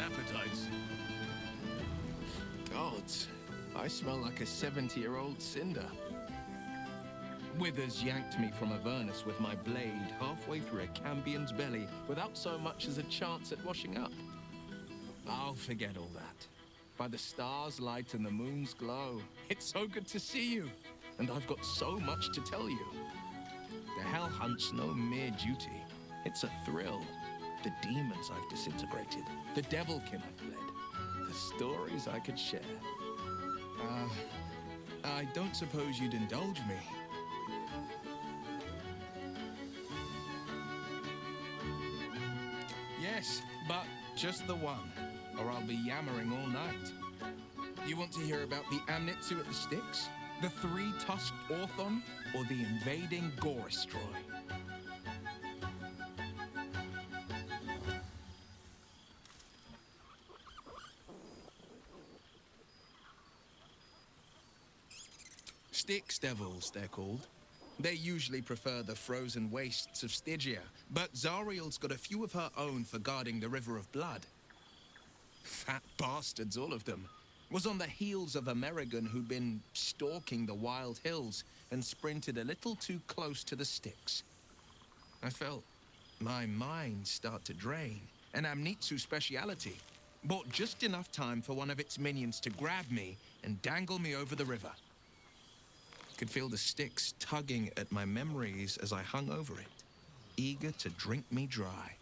appetites. Gods, I smell like a 70-year-old cinder. Withers yanked me from Avernus with my blade halfway through a Cambion's belly without so much as a chance at washing up. I'll forget all that. By the stars' light and the moon's glow, it's so good to see you, and I've got so much to tell you. The Hell Hunt's no mere duty. It's a thrill. The demons I've disintegrated, the devilkin I've bled, the stories I could share. I don't suppose you'd indulge me. Yes, but just the one, or I'll be yammering all night. You want to hear about the Amnitsu at the Styx? The three-tusked Orthon? Or the invading Goristroy? Styx devils, they're called. They usually prefer the frozen wastes of Stygia, but Zariel's got a few of her own for guarding the River of Blood. Fat bastards, all of them. Was on the heels of Amerigan who'd been stalking the wild hills and sprinted a little too close to the Styx. I felt my mind start to drain, an Amnitsu speciality. Bought just enough time for one of its minions to grab me and dangle me over the river. Could feel the Styx tugging at my memories as I hung over it, eager to drink me dry.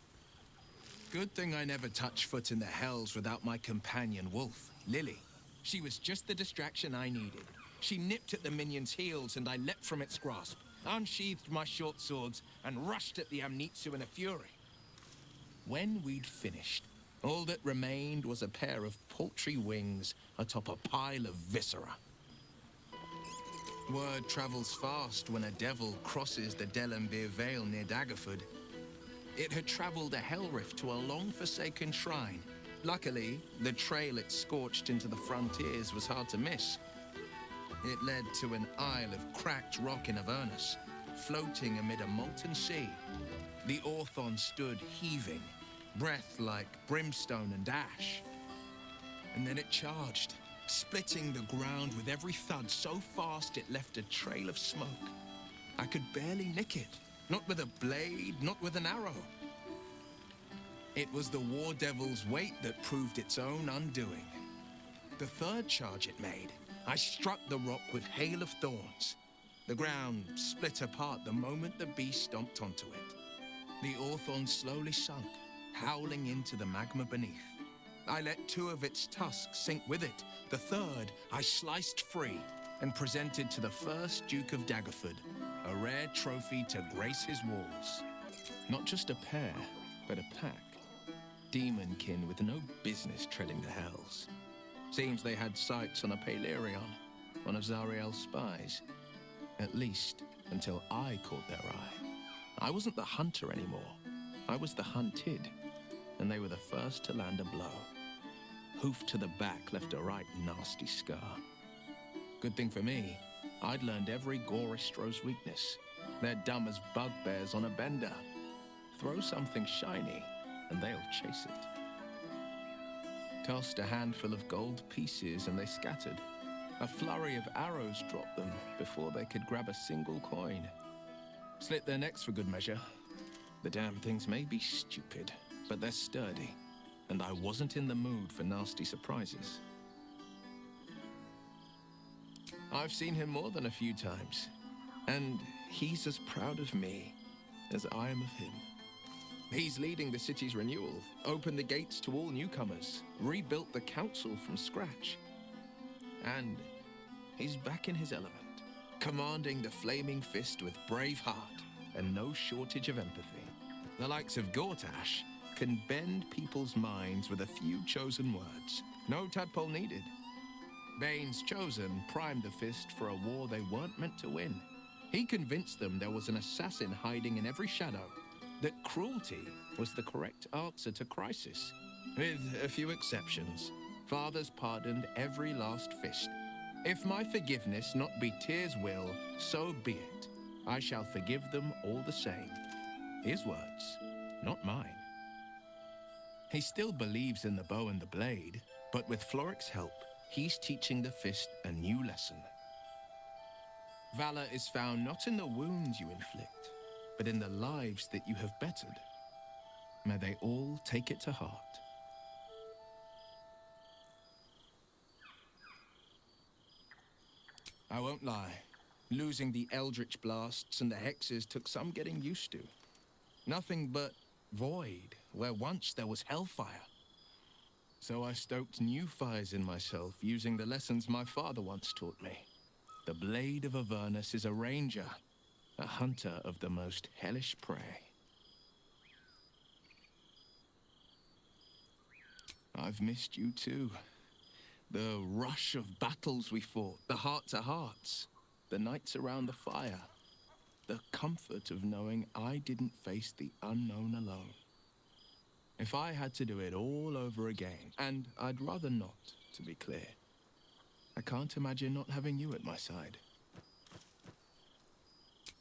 Good thing I never touched foot in the hells without my companion wolf, Lily. She was just the distraction I needed. She nipped at the minion's heels and I leapt from its grasp, unsheathed my short swords, and rushed at the Amnitsu in a fury. When we'd finished, all that remained was a pair of paltry wings atop a pile of viscera. Word travels fast when a devil crosses the Delambir Vale near Daggerford. It had traveled a hell rift to a long-forsaken shrine. Luckily, the trail it scorched into the frontiers was hard to miss. It led to an isle of cracked rock in Avernus, floating amid a molten sea. The Orthon stood heaving, breath like brimstone and ash. And then it charged, splitting the ground with every thud so fast it left a trail of smoke. I could barely nick it, not with a blade, not with an arrow. It was the war devil's weight that proved its own undoing. The third charge it made, I struck the rock with hail of thorns. The ground split apart the moment the beast stomped onto it. The Orthon slowly sunk, howling into the magma beneath. I let two of its tusks sink with it. The third, I sliced free and presented to the first Duke of Daggerford, a rare trophy to grace his walls. Not just a pair, but a pack. Demonkin with no business treading the hells. Seems they had sights on a Palerion, one of Zariel's spies. At least, until I caught their eye. I wasn't the hunter anymore. I was the hunted, and they were the first to land a blow. Hoof to the back left a right nasty scar. Good thing for me, I'd learned every Goristro's weakness. They're dumb as bugbears on a bender. Throw something shiny, and they'll chase it. Tossed a handful of gold pieces, and they scattered. A flurry of arrows dropped them before they could grab a single coin. Slit their necks for good measure. The damn things may be stupid, but they're sturdy. And I wasn't in the mood for nasty surprises. I've seen him more than a few times, and he's as proud of me as I am of him. He's leading the city's renewal, opened the gates to all newcomers, rebuilt the council from scratch. And he's back in his element, commanding the Flaming Fist with brave heart and no shortage of empathy. The likes of Gortash can bend people's minds with a few chosen words. No tadpole needed. Bane's Chosen primed the Fist for a war they weren't meant to win. He convinced them there was an assassin hiding in every shadow, that cruelty was the correct answer to crisis. With a few exceptions, fathers pardoned every last fist. If my forgiveness not be Tyr's will, so be it. I shall forgive them all the same. His words, not mine. He still believes in the bow and the blade, but with Floric's help, he's teaching the fist a new lesson. Valor is found not in the wounds you inflict, but in the lives that you have bettered. May they all take it to heart. I won't lie. Losing the eldritch blasts and the hexes took some getting used to. Nothing but void where once there was hellfire. So I stoked new fires in myself using the lessons my father once taught me. The blade of Avernus is a ranger, a hunter of the most hellish prey. I've missed you too. The rush of battles we fought, the heart-to-hearts, the nights around the fire, the comfort of knowing I didn't face the unknown alone. If I had to do it all over again, and I'd rather not, to be clear, I can't imagine not having you at my side.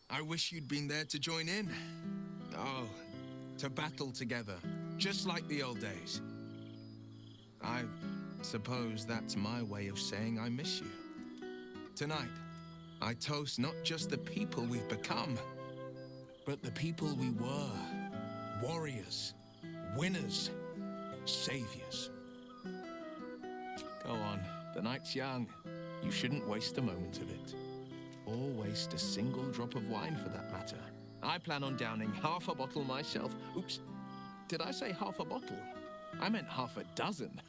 I wish you'd been there to join in. Oh, to battle together, just like the old days. I suppose that's my way of saying I miss you. Tonight, I toast not just the people we've become, but the people we were. Warriors, winners, saviors. Go on, the night's young. You shouldn't waste a moment of it. Or waste a single drop of wine for that matter. I plan on downing half a bottle myself. Oops, did I say half a bottle? I meant half a dozen.